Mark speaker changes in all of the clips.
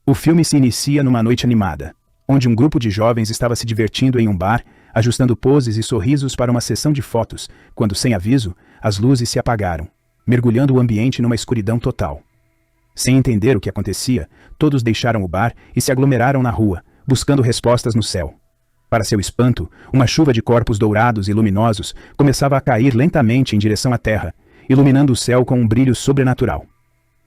Speaker 1: O filme se inicia numa noite animada, onde um grupo de jovens estava se divertindo em um bar, ajustando poses e sorrisos para uma sessão de fotos, quando, sem aviso, as luzes se apagaram, mergulhando o ambiente numa escuridão total. Sem entender o que acontecia, todos deixaram o bar e se aglomeraram na rua, buscando respostas no céu. Para seu espanto, uma chuva de corpos dourados e luminosos começava a cair lentamente em direção à terra, iluminando o céu com um brilho sobrenatural.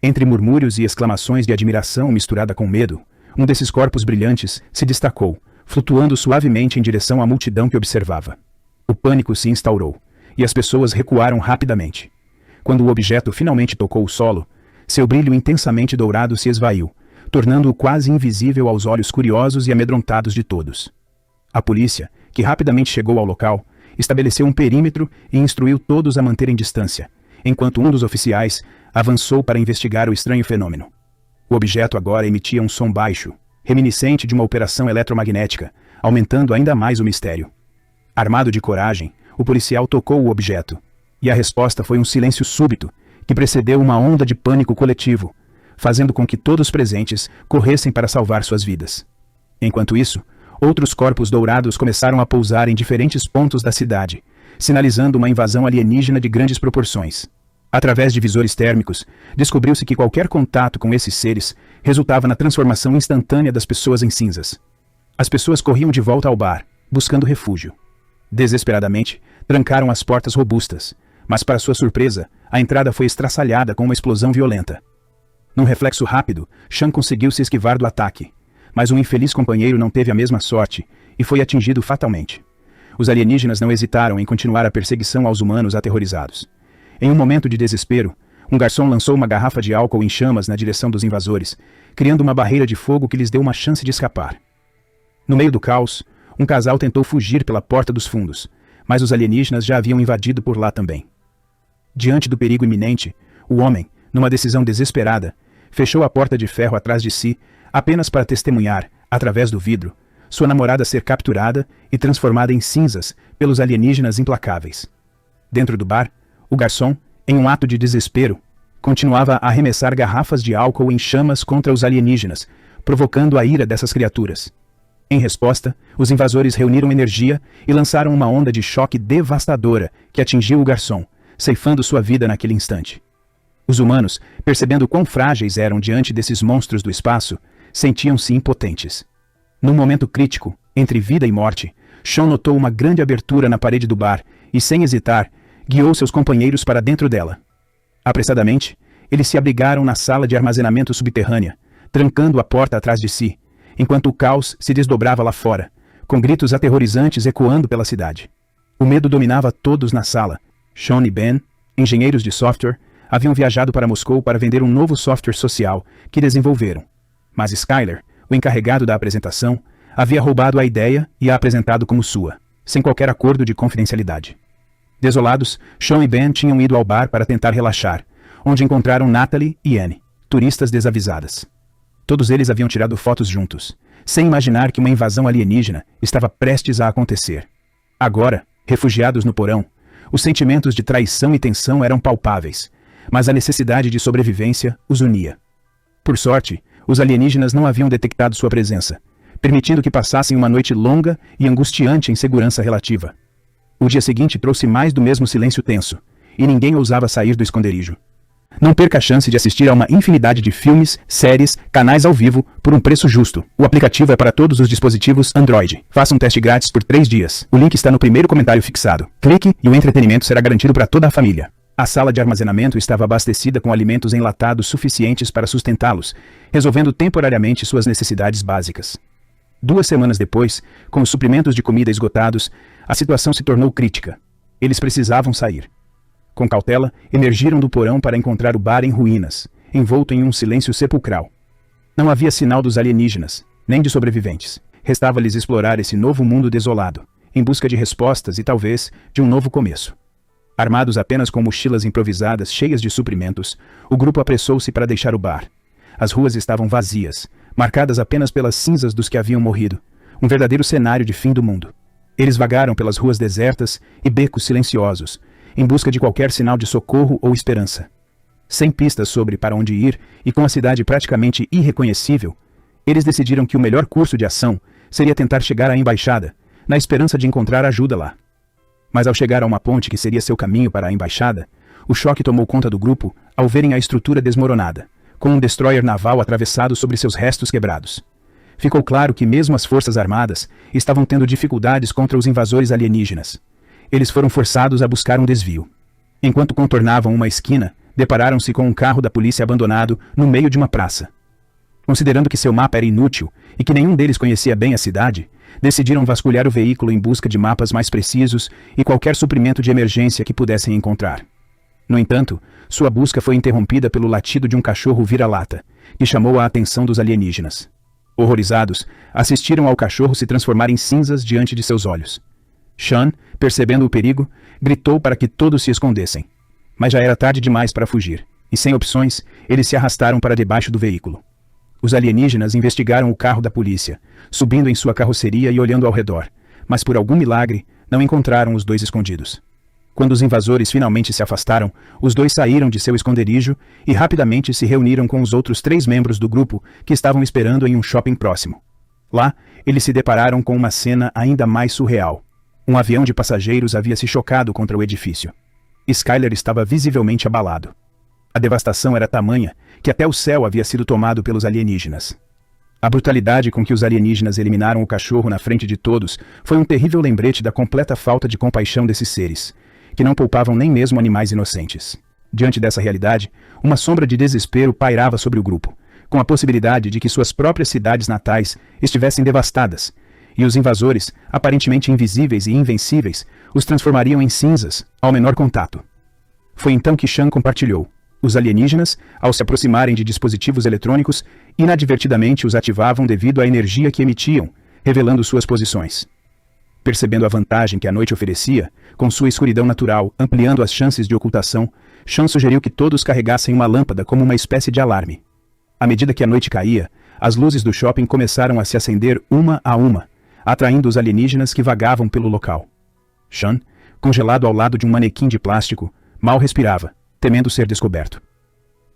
Speaker 1: Entre murmúrios e exclamações de admiração misturada com medo, um desses corpos brilhantes se destacou, flutuando suavemente em direção à multidão que observava. O pânico se instaurou, e as pessoas recuaram rapidamente. Quando o objeto finalmente tocou o solo, seu brilho intensamente dourado se esvaiu, tornando-o quase invisível aos olhos curiosos e amedrontados de todos. A polícia, que rapidamente chegou ao local, estabeleceu um perímetro e instruiu todos a manterem distância, enquanto um dos oficiais avançou para investigar o estranho fenômeno. O objeto agora emitia um som baixo, reminiscente de uma operação eletromagnética, aumentando ainda mais o mistério. Armado de coragem, o policial tocou o objeto, e a resposta foi um silêncio súbito, que precedeu uma onda de pânico coletivo, fazendo com que todos presentes corressem para salvar suas vidas. Enquanto isso, outros corpos dourados começaram a pousar em diferentes pontos da cidade, sinalizando uma invasão alienígena de grandes proporções. Através de visores térmicos, descobriu-se que qualquer contato com esses seres resultava na transformação instantânea das pessoas em cinzas. As pessoas corriam de volta ao bar, buscando refúgio. Desesperadamente, trancaram as portas robustas, mas para sua surpresa, a entrada foi estraçalhada com uma explosão violenta. Num reflexo rápido, Sean conseguiu se esquivar do ataque, mas um infeliz companheiro não teve a mesma sorte e foi atingido fatalmente. Os alienígenas não hesitaram em continuar a perseguição aos humanos aterrorizados. Em um momento de desespero, um garçom lançou uma garrafa de álcool em chamas na direção dos invasores, criando uma barreira de fogo que lhes deu uma chance de escapar. No meio do caos, um casal tentou fugir pela porta dos fundos, mas os alienígenas já haviam invadido por lá também. Diante do perigo iminente, o homem, numa decisão desesperada, fechou a porta de ferro atrás de si, apenas para testemunhar, através do vidro, sua namorada ser capturada e transformada em cinzas pelos alienígenas implacáveis. Dentro do bar, o garçom, em um ato de desespero, continuava a arremessar garrafas de álcool em chamas contra os alienígenas, provocando a ira dessas criaturas. Em resposta, os invasores reuniram energia e lançaram uma onda de choque devastadora que atingiu o garçom, ceifando sua vida naquele instante. Os humanos, percebendo quão frágeis eram diante desses monstros do espaço, sentiam-se impotentes. Num momento crítico, entre vida e morte, Sean notou uma grande abertura na parede do bar e, sem hesitar, guiou seus companheiros para dentro dela. Apressadamente, eles se abrigaram na sala de armazenamento subterrânea, trancando a porta atrás de si, enquanto o caos se desdobrava lá fora, com gritos aterrorizantes ecoando pela cidade. O medo dominava todos na sala. Sean e Ben, engenheiros de software, haviam viajado para Moscou para vender um novo software social que desenvolveram. Mas Skyler, o encarregado da apresentação, havia roubado a ideia e a apresentado como sua, sem qualquer acordo de confidencialidade. Desolados, Sean e Ben tinham ido ao bar para tentar relaxar, onde encontraram Natalie e Anne, turistas desavisadas. Todos eles haviam tirado fotos juntos, sem imaginar que uma invasão alienígena estava prestes a acontecer. Agora, refugiados no porão, os sentimentos de traição e tensão eram palpáveis, mas a necessidade de sobrevivência os unia. Por sorte, os alienígenas não haviam detectado sua presença, permitindo que passassem uma noite longa e angustiante em segurança relativa. O dia seguinte trouxe mais do mesmo silêncio tenso, e ninguém ousava sair do esconderijo. Não perca a chance de assistir a uma infinidade de filmes, séries, canais ao vivo, por um preço justo. O aplicativo é para todos os dispositivos Android. Faça um teste grátis por 3 dias. O link está no primeiro comentário fixado. Clique e o entretenimento será garantido para toda a família. A sala de armazenamento estava abastecida com alimentos enlatados suficientes para sustentá-los, resolvendo temporariamente suas necessidades básicas. 2 semanas depois, com os suprimentos de comida esgotados, a situação se tornou crítica. Eles precisavam sair. Com cautela, emergiram do porão para encontrar o bar em ruínas, envolto em um silêncio sepulcral. Não havia sinal dos alienígenas, nem de sobreviventes. Restava-lhes explorar esse novo mundo desolado, em busca de respostas e talvez de um novo começo. Armados apenas com mochilas improvisadas cheias de suprimentos, o grupo apressou-se para deixar o bar. As ruas estavam vazias, marcadas apenas pelas cinzas dos que haviam morrido, um verdadeiro cenário de fim do mundo. Eles vagaram pelas ruas desertas e becos silenciosos, em busca de qualquer sinal de socorro ou esperança. Sem pistas sobre para onde ir e com a cidade praticamente irreconhecível, Eles decidiram que o melhor curso de ação seria tentar chegar à embaixada, na esperança de encontrar ajuda lá. Mas ao chegar a uma ponte que seria seu caminho para a embaixada, o choque tomou conta do grupo ao verem a estrutura desmoronada, com um destroyer naval atravessado sobre seus restos quebrados. Ficou claro que mesmo as forças armadas estavam tendo dificuldades contra os invasores alienígenas. Eles foram forçados a buscar um desvio. Enquanto contornavam uma esquina, depararam-se com um carro da polícia abandonado no meio de uma praça. Considerando que seu mapa era inútil e que nenhum deles conhecia bem a cidade, decidiram vasculhar o veículo em busca de mapas mais precisos e qualquer suprimento de emergência que pudessem encontrar. No entanto, sua busca foi interrompida pelo latido de um cachorro vira-lata, que chamou a atenção dos alienígenas. Horrorizados, assistiram ao cachorro se transformar em cinzas diante de seus olhos. Sean, percebendo o perigo, gritou para que todos se escondessem. Mas já era tarde demais para fugir, e sem opções, eles se arrastaram para debaixo do veículo. Os alienígenas investigaram o carro da polícia, subindo em sua carroceria e olhando ao redor, mas por algum milagre, não encontraram os dois escondidos. Quando os invasores finalmente se afastaram, os dois saíram de seu esconderijo e rapidamente se reuniram com os outros 3 membros do grupo que estavam esperando em um shopping próximo. Lá, eles se depararam com uma cena ainda mais surreal. Um avião de passageiros havia se chocado contra o edifício. Skyler estava visivelmente abalado. A devastação era tamanha que até o céu havia sido tomado pelos alienígenas. A brutalidade com que os alienígenas eliminaram o cachorro na frente de todos foi um terrível lembrete da completa falta de compaixão desses seres, que não poupavam nem mesmo animais inocentes. Diante dessa realidade, uma sombra de desespero pairava sobre o grupo, com a possibilidade de que suas próprias cidades natais estivessem devastadas, e os invasores, aparentemente invisíveis e invencíveis, os transformariam em cinzas ao menor contato. Foi então que Sean compartilhou. Os alienígenas, ao se aproximarem de dispositivos eletrônicos, inadvertidamente os ativavam devido à energia que emitiam, revelando suas posições. Percebendo a vantagem que a noite oferecia, com sua escuridão natural ampliando as chances de ocultação, Sean sugeriu que todos carregassem uma lâmpada como uma espécie de alarme. À medida que a noite caía, as luzes do shopping começaram a se acender uma a uma, atraindo os alienígenas que vagavam pelo local. Sean, congelado ao lado de um manequim de plástico, mal respirava, temendo ser descoberto.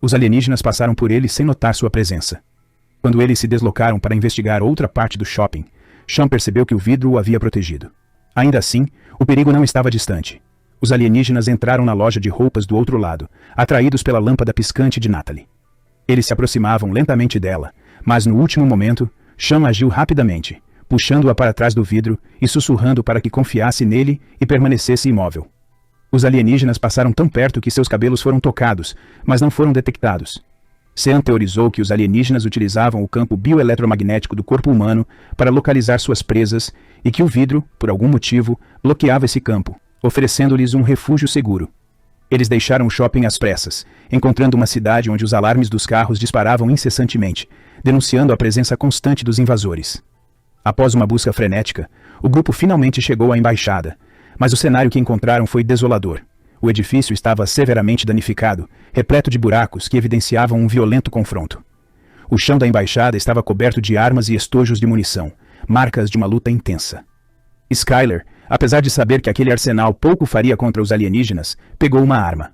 Speaker 1: Os alienígenas passaram por ele sem notar sua presença. Quando eles se deslocaram para investigar outra parte do shopping, Sean percebeu que o vidro o havia protegido. Ainda assim, o perigo não estava distante. Os alienígenas entraram na loja de roupas do outro lado, atraídos pela lâmpada piscante de Natalie. Eles se aproximavam lentamente dela, mas no último momento, Sean agiu rapidamente, puxando-a para trás do vidro e sussurrando para que confiasse nele e permanecesse imóvel. Os alienígenas passaram tão perto que seus cabelos foram tocados, mas não foram detectados. Sean teorizou que os alienígenas utilizavam o campo bioeletromagnético do corpo humano para localizar suas presas e que o vidro, por algum motivo, bloqueava esse campo, oferecendo-lhes um refúgio seguro. Eles deixaram o shopping às pressas, encontrando uma cidade onde os alarmes dos carros disparavam incessantemente, denunciando a presença constante dos invasores. Após uma busca frenética, o grupo finalmente chegou à embaixada, mas o cenário que encontraram foi desolador. O edifício estava severamente danificado, repleto de buracos que evidenciavam um violento confronto. O chão da embaixada estava coberto de armas e estojos de munição, marcas de uma luta intensa. Skyler, apesar de saber que aquele arsenal pouco faria contra os alienígenas, pegou uma arma.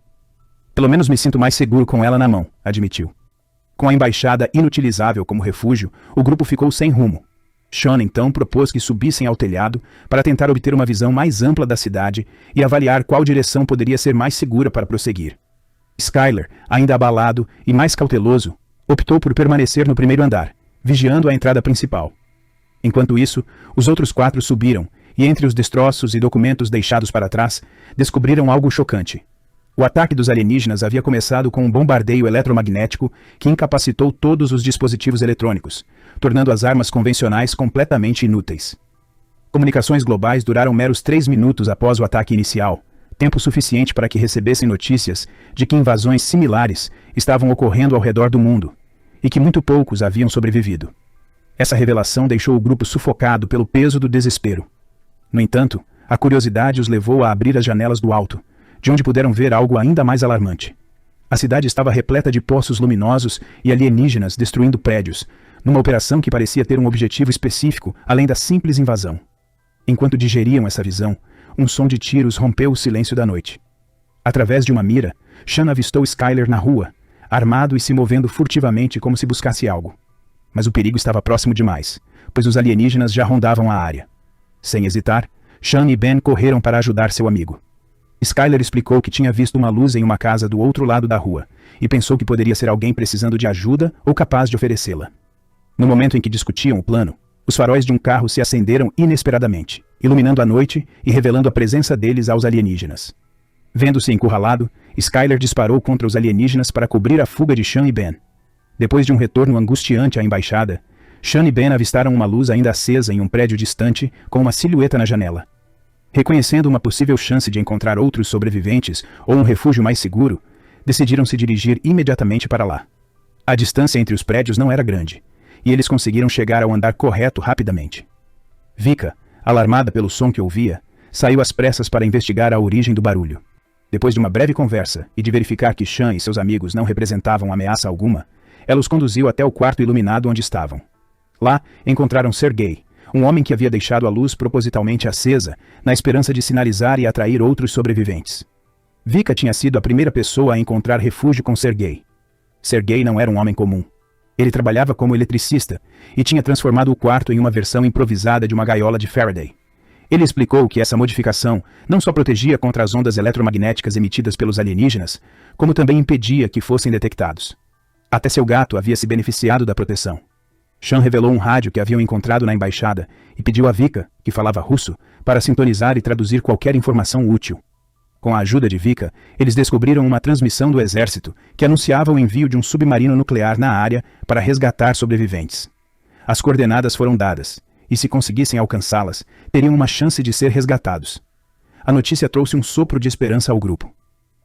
Speaker 1: Pelo menos me sinto mais seguro com ela na mão, admitiu. Com a embaixada inutilizável como refúgio, o grupo ficou sem rumo. Sean então propôs que subissem ao telhado para tentar obter uma visão mais ampla da cidade e avaliar qual direção poderia ser mais segura para prosseguir. Skyler, ainda abalado e mais cauteloso, optou por permanecer no primeiro andar, vigiando a entrada principal. Enquanto isso, os outros 4 subiram e, entre os destroços e documentos deixados para trás, descobriram algo chocante. O ataque dos alienígenas havia começado com um bombardeio eletromagnético que incapacitou todos os dispositivos eletrônicos, tornando as armas convencionais completamente inúteis. Comunicações globais duraram meros 3 minutos após o ataque inicial, tempo suficiente para que recebessem notícias de que invasões similares estavam ocorrendo ao redor do mundo, e que muito poucos haviam sobrevivido. Essa revelação deixou o grupo sufocado pelo peso do desespero. No entanto, a curiosidade os levou a abrir as janelas do alto, de onde puderam ver algo ainda mais alarmante. A cidade estava repleta de poços luminosos e alienígenas destruindo prédios, numa operação que parecia ter um objetivo específico além da simples invasão. Enquanto digeriam essa visão, um som de tiros rompeu o silêncio da noite. Através de uma mira, Sean avistou Skyler na rua, armado e se movendo furtivamente como se buscasse algo. mas o perigo estava próximo demais, pois os alienígenas já rondavam a área. Sem hesitar, Sean e Ben correram para ajudar seu amigo. Skyler explicou que tinha visto uma luz em uma casa do outro lado da rua, e pensou que poderia ser alguém precisando de ajuda ou capaz de oferecê-la. No momento em que discutiam o plano, os faróis de um carro se acenderam inesperadamente, iluminando a noite e revelando a presença deles aos alienígenas. Vendo-se encurralado, Skyler disparou contra os alienígenas para cobrir a fuga de Sean e Ben. Depois de um retorno angustiante à embaixada, Sean e Ben avistaram uma luz ainda acesa em um prédio distante com uma silhueta na janela. Reconhecendo uma possível chance de encontrar outros sobreviventes ou um refúgio mais seguro, decidiram se dirigir imediatamente para lá. A distância entre os prédios não era grande, e eles conseguiram chegar ao andar correto rapidamente. Vika, alarmada pelo som que ouvia, saiu às pressas para investigar a origem do barulho. Depois de uma breve conversa e de verificar que Sean e seus amigos não representavam ameaça alguma, ela os conduziu até o quarto iluminado onde estavam. Lá, encontraram Sergei, um homem que havia deixado a luz propositalmente acesa, na esperança de sinalizar e atrair outros sobreviventes. Vika tinha sido a primeira pessoa a encontrar refúgio com Sergei. Sergei não era um homem comum. Ele trabalhava como eletricista e tinha transformado o quarto em uma versão improvisada de uma gaiola de Faraday. Ele explicou que essa modificação não só protegia contra as ondas eletromagnéticas emitidas pelos alienígenas, como também impedia que fossem detectados. Até seu gato havia se beneficiado da proteção. Sean revelou um rádio que haviam encontrado na embaixada e pediu a Vika, que falava russo, para sintonizar e traduzir qualquer informação útil. Com a ajuda de Vika, eles descobriram uma transmissão do exército que anunciava o envio de um submarino nuclear na área para resgatar sobreviventes. As coordenadas foram dadas, e se conseguissem alcançá-las, teriam uma chance de ser resgatados. A notícia trouxe um sopro de esperança ao grupo.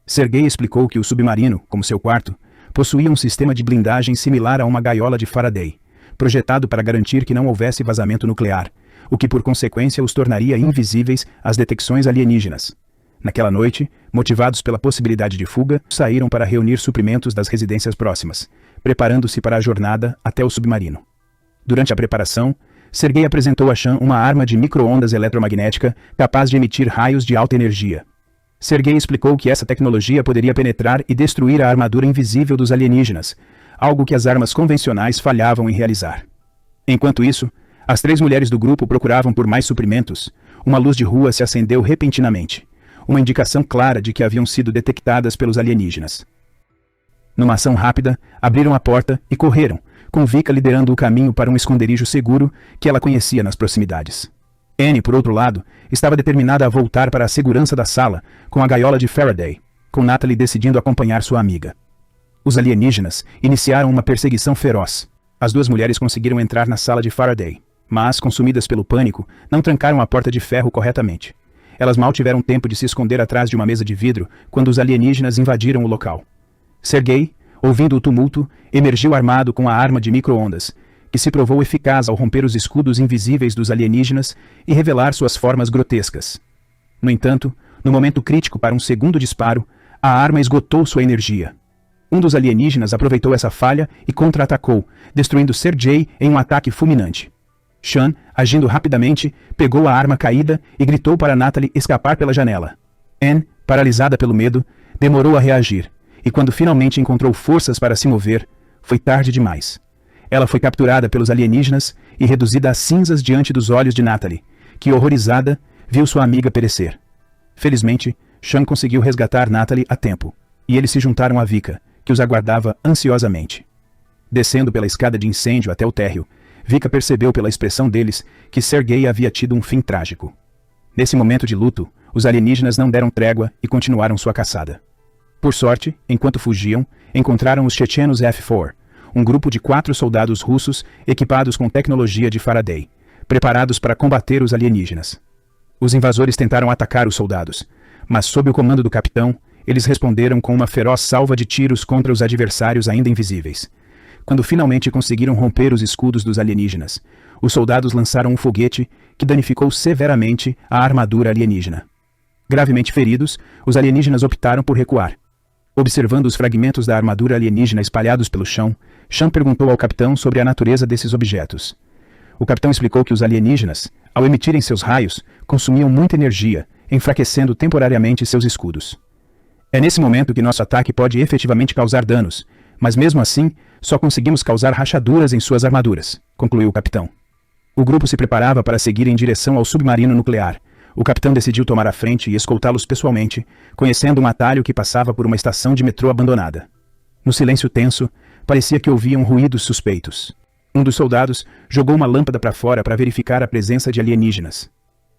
Speaker 1: Sergei explicou que o submarino, como seu quarto, possuía um sistema de blindagem similar a uma gaiola de Faraday, projetado para garantir que não houvesse vazamento nuclear, o que por consequência os tornaria invisíveis às detecções alienígenas. Naquela noite, motivados pela possibilidade de fuga, saíram para reunir suprimentos das residências próximas, preparando-se para a jornada até o submarino. Durante a preparação, Sergei apresentou a Sean uma arma de micro-ondas eletromagnética capaz de emitir raios de alta energia. Sergei explicou que essa tecnologia poderia penetrar e destruir a armadura invisível dos alienígenas, algo que as armas convencionais falhavam em realizar. Enquanto isso, as 3 mulheres do grupo procuravam por mais suprimentos. Uma luz de rua se acendeu repentinamente, uma indicação clara de que haviam sido detectadas pelos alienígenas. Numa ação rápida, abriram a porta e correram, com Vika liderando o caminho para um esconderijo seguro que ela conhecia nas proximidades. Anne, por outro lado, estava determinada a voltar para a segurança da sala, com a gaiola de Faraday, com Natalie decidindo acompanhar sua amiga. Os alienígenas iniciaram uma perseguição feroz. As 2 mulheres conseguiram entrar na sala de Faraday, mas, consumidas pelo pânico, não trancaram a porta de ferro corretamente. Elas mal tiveram tempo de se esconder atrás de uma mesa de vidro quando os alienígenas invadiram o local. Sergei, ouvindo o tumulto, emergiu armado com a arma de micro-ondas, que se provou eficaz ao romper os escudos invisíveis dos alienígenas e revelar suas formas grotescas. No entanto, no momento crítico para um segundo disparo, a arma esgotou sua energia. Um dos alienígenas aproveitou essa falha e contra-atacou, destruindo Sergei em um ataque fulminante. Sean, agindo rapidamente, pegou a arma caída e gritou para Natalie escapar pela janela. Anne, paralisada pelo medo, demorou a reagir, e quando finalmente encontrou forças para se mover, foi tarde demais. Ela foi capturada pelos alienígenas e reduzida a cinzas diante dos olhos de Natalie, que, horrorizada, viu sua amiga perecer. Felizmente, Sean conseguiu resgatar Natalie a tempo, e eles se juntaram a Vika, que os aguardava ansiosamente. Descendo pela escada de incêndio até o térreo, Vika percebeu pela expressão deles que Sergei havia tido um fim trágico. Nesse momento de luto, os alienígenas não deram trégua e continuaram sua caçada. Por sorte, enquanto fugiam, encontraram os chechenos F-4, um grupo de 4 soldados russos equipados com tecnologia de Faraday, preparados para combater os alienígenas. Os invasores tentaram atacar os soldados, mas sob o comando do capitão, eles responderam com uma feroz salva de tiros contra os adversários ainda invisíveis. Quando finalmente conseguiram romper os escudos dos alienígenas, os soldados lançaram um foguete que danificou severamente a armadura alienígena. Gravemente feridos, os alienígenas optaram por recuar. Observando os fragmentos da armadura alienígena espalhados pelo chão, Sean perguntou ao capitão sobre a natureza desses objetos. O capitão explicou que os alienígenas, ao emitirem seus raios, consumiam muita energia, enfraquecendo temporariamente seus escudos. É nesse momento que nosso ataque pode efetivamente causar danos, Mas mesmo assim, só conseguimos causar rachaduras em suas armaduras, concluiu o capitão. O grupo se preparava para seguir em direção ao submarino nuclear. O capitão decidiu tomar a frente e escoltá-los pessoalmente, conhecendo um atalho que passava por uma estação de metrô abandonada. No silêncio tenso, parecia que ouviam ruídos suspeitos. Um dos soldados jogou uma lâmpada para fora para verificar a presença de alienígenas.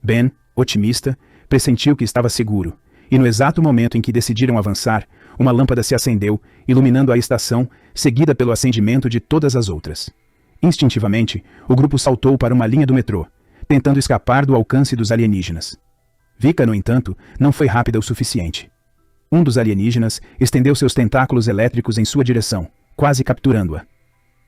Speaker 1: Ben, otimista, pressentiu que estava seguro, e no exato momento em que decidiram avançar, uma lâmpada se acendeu, iluminando a estação, seguida pelo acendimento de todas as outras. Instintivamente, o grupo saltou para uma linha do metrô, tentando escapar do alcance dos alienígenas. Vika, no entanto, não foi rápida o suficiente. Um dos alienígenas estendeu seus tentáculos elétricos em sua direção, quase capturando-a.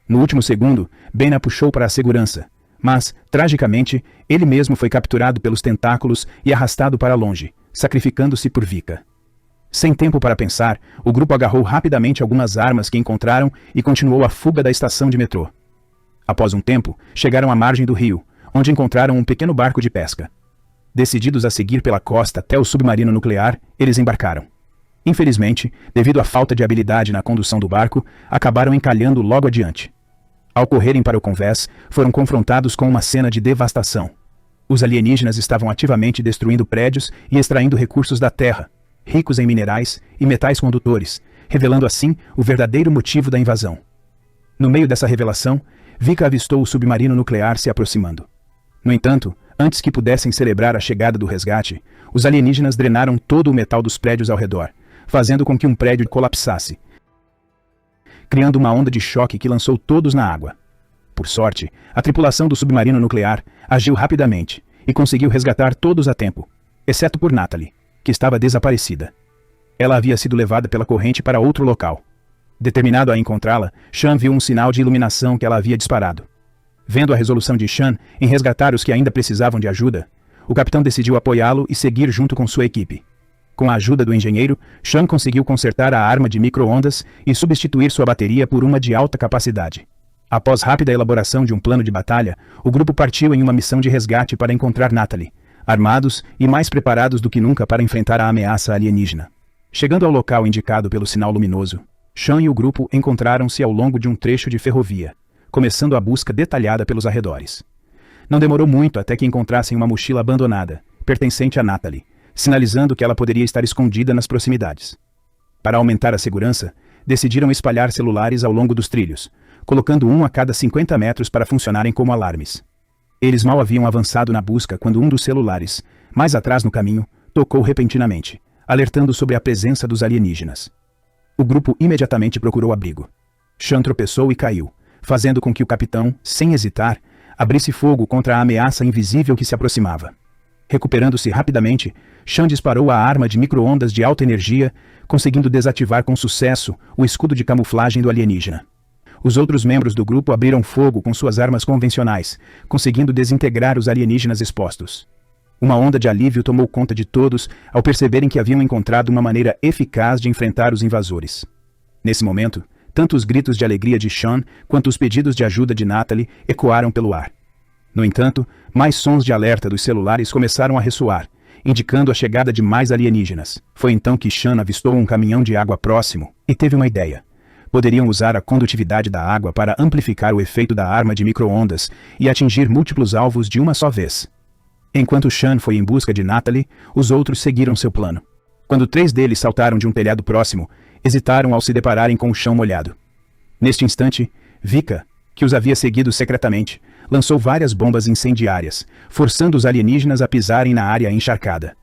Speaker 1: No último segundo, Ben a puxou para a segurança, mas, tragicamente, ele mesmo foi capturado pelos tentáculos e arrastado para longe, sacrificando-se por Vika. Sem tempo para pensar, o grupo agarrou rapidamente algumas armas que encontraram e continuou a fuga da estação de metrô. Após um tempo, chegaram à margem do rio, onde encontraram um pequeno barco de pesca. Decididos a seguir pela costa até o submarino nuclear, eles embarcaram. Infelizmente, devido à falta de habilidade na condução do barco, acabaram encalhando logo adiante. Ao correrem para o convés, foram confrontados com uma cena de devastação. Os alienígenas estavam ativamente destruindo prédios e extraindo recursos da Terra, ricos em minerais e metais condutores, revelando assim o verdadeiro motivo da invasão. No meio dessa revelação, Vika avistou o submarino nuclear se aproximando. No entanto, antes que pudessem celebrar a chegada do resgate, os alienígenas drenaram todo o metal dos prédios ao redor, fazendo com que um prédio colapsasse, criando uma onda de choque que lançou todos na água. Por sorte, a tripulação do submarino nuclear agiu rapidamente e conseguiu resgatar todos a tempo, exceto por Natalie, que estava desaparecida. Ela havia sido levada pela corrente para outro local. Determinado a encontrá-la, Sean viu um sinal de iluminação que ela havia disparado. Vendo a resolução de Sean em resgatar os que ainda precisavam de ajuda, o capitão decidiu apoiá-lo e seguir junto com sua equipe. Com a ajuda do engenheiro, Sean conseguiu consertar a arma de micro-ondas e substituir sua bateria por uma de alta capacidade. Após rápida elaboração de um plano de batalha, o grupo partiu em uma missão de resgate para encontrar Natalie, armados e mais preparados do que nunca para enfrentar a ameaça alienígena. Chegando ao local indicado pelo sinal luminoso, Sean e o grupo encontraram-se ao longo de um trecho de ferrovia, começando a busca detalhada pelos arredores. Não demorou muito até que encontrassem uma mochila abandonada, pertencente a Natalie, sinalizando que ela poderia estar escondida nas proximidades. Para aumentar a segurança, decidiram espalhar celulares ao longo dos trilhos, colocando um a cada 50 metros para funcionarem como alarmes. Eles mal haviam avançado na busca quando um dos celulares, mais atrás no caminho, tocou repentinamente, alertando sobre a presença dos alienígenas. O grupo imediatamente procurou abrigo. Sean tropeçou e caiu, fazendo com que o capitão, sem hesitar, abrisse fogo contra a ameaça invisível que se aproximava. Recuperando-se rapidamente, Sean disparou a arma de micro-ondas de alta energia, conseguindo desativar com sucesso o escudo de camuflagem do alienígena. Os outros membros do grupo abriram fogo com suas armas convencionais, conseguindo desintegrar os alienígenas expostos. Uma onda de alívio tomou conta de todos ao perceberem que haviam encontrado uma maneira eficaz de enfrentar os invasores. Nesse momento, tanto os gritos de alegria de Sean quanto os pedidos de ajuda de Natalie ecoaram pelo ar. No entanto, mais sons de alerta dos celulares começaram a ressoar, indicando a chegada de mais alienígenas. Foi então que Sean avistou um caminhão de água próximo e teve uma ideia. Poderiam usar a condutividade da água para amplificar o efeito da arma de micro-ondas e atingir múltiplos alvos de uma só vez. Enquanto Sean foi em busca de Natalie, os outros seguiram seu plano. Quando 3 deles saltaram de um telhado próximo, hesitaram ao se depararem com o chão molhado. Neste instante, Vika, que os havia seguido secretamente, lançou várias bombas incendiárias, forçando os alienígenas a pisarem na área encharcada.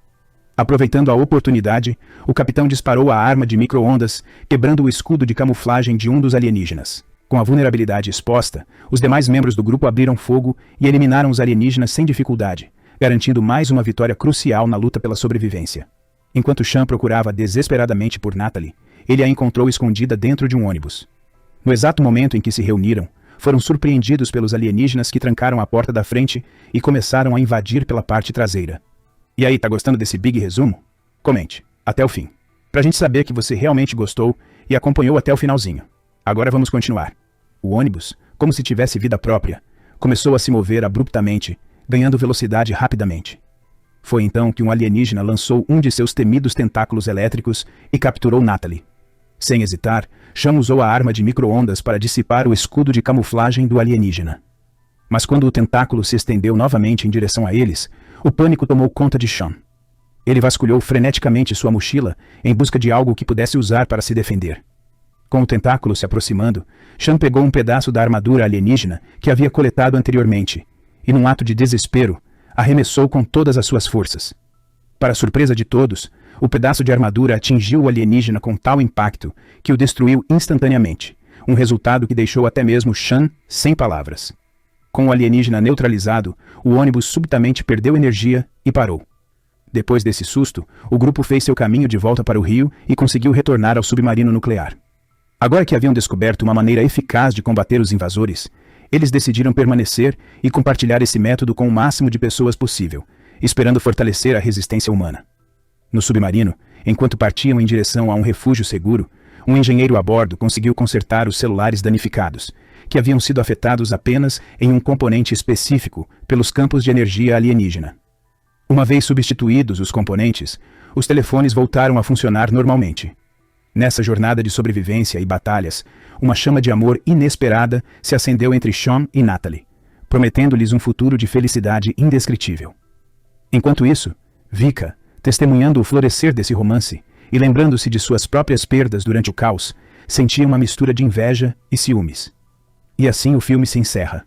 Speaker 1: Aproveitando a oportunidade, o capitão disparou a arma de micro-ondas, quebrando o escudo de camuflagem de um dos alienígenas. Com a vulnerabilidade exposta, os demais membros do grupo abriram fogo e eliminaram os alienígenas sem dificuldade, garantindo mais uma vitória crucial na luta pela sobrevivência. Enquanto Sean procurava desesperadamente por Natalie, ele a encontrou escondida dentro de um ônibus. No exato momento em que se reuniram, foram surpreendidos pelos alienígenas que trancaram a porta da frente e começaram a invadir pela parte traseira. E aí, tá gostando desse big resumo? Comente, até o fim, pra gente saber que você realmente gostou e acompanhou até o finalzinho. Agora vamos continuar. O ônibus, como se tivesse vida própria, começou a se mover abruptamente, ganhando velocidade rapidamente. Foi então que um alienígena lançou um de seus temidos tentáculos elétricos e capturou Natalie. Sem hesitar, Sean usou a arma de micro-ondas para dissipar o escudo de camuflagem do alienígena. Mas quando o tentáculo se estendeu novamente em direção a eles, o pânico tomou conta de Sean. Ele vasculhou freneticamente sua mochila em busca de algo que pudesse usar para se defender. Com o tentáculo se aproximando, Sean pegou um pedaço da armadura alienígena que havia coletado anteriormente e, num ato de desespero, arremessou com todas as suas forças. Para surpresa de todos, o pedaço de armadura atingiu o alienígena com tal impacto que o destruiu instantaneamente, um resultado que deixou até mesmo Sean sem palavras. Com o alienígena neutralizado, o ônibus subitamente perdeu energia e parou. Depois desse susto, o grupo fez seu caminho de volta para o rio e conseguiu retornar ao submarino nuclear. Agora que haviam descoberto uma maneira eficaz de combater os invasores, eles decidiram permanecer e compartilhar esse método com o máximo de pessoas possível, esperando fortalecer a resistência humana. No submarino, enquanto partiam em direção a um refúgio seguro, um engenheiro a bordo conseguiu consertar os celulares danificados, que haviam sido afetados apenas em um componente específico pelos campos de energia alienígena. Uma vez substituídos os componentes, os telefones voltaram a funcionar normalmente. Nessa jornada de sobrevivência e batalhas, uma chama de amor inesperada se acendeu entre Sean e Natalie, prometendo-lhes um futuro de felicidade indescritível. Enquanto isso, Vika, testemunhando o florescer desse romance e lembrando-se de suas próprias perdas durante o caos, sentia uma mistura de inveja e ciúmes. E assim o filme se encerra.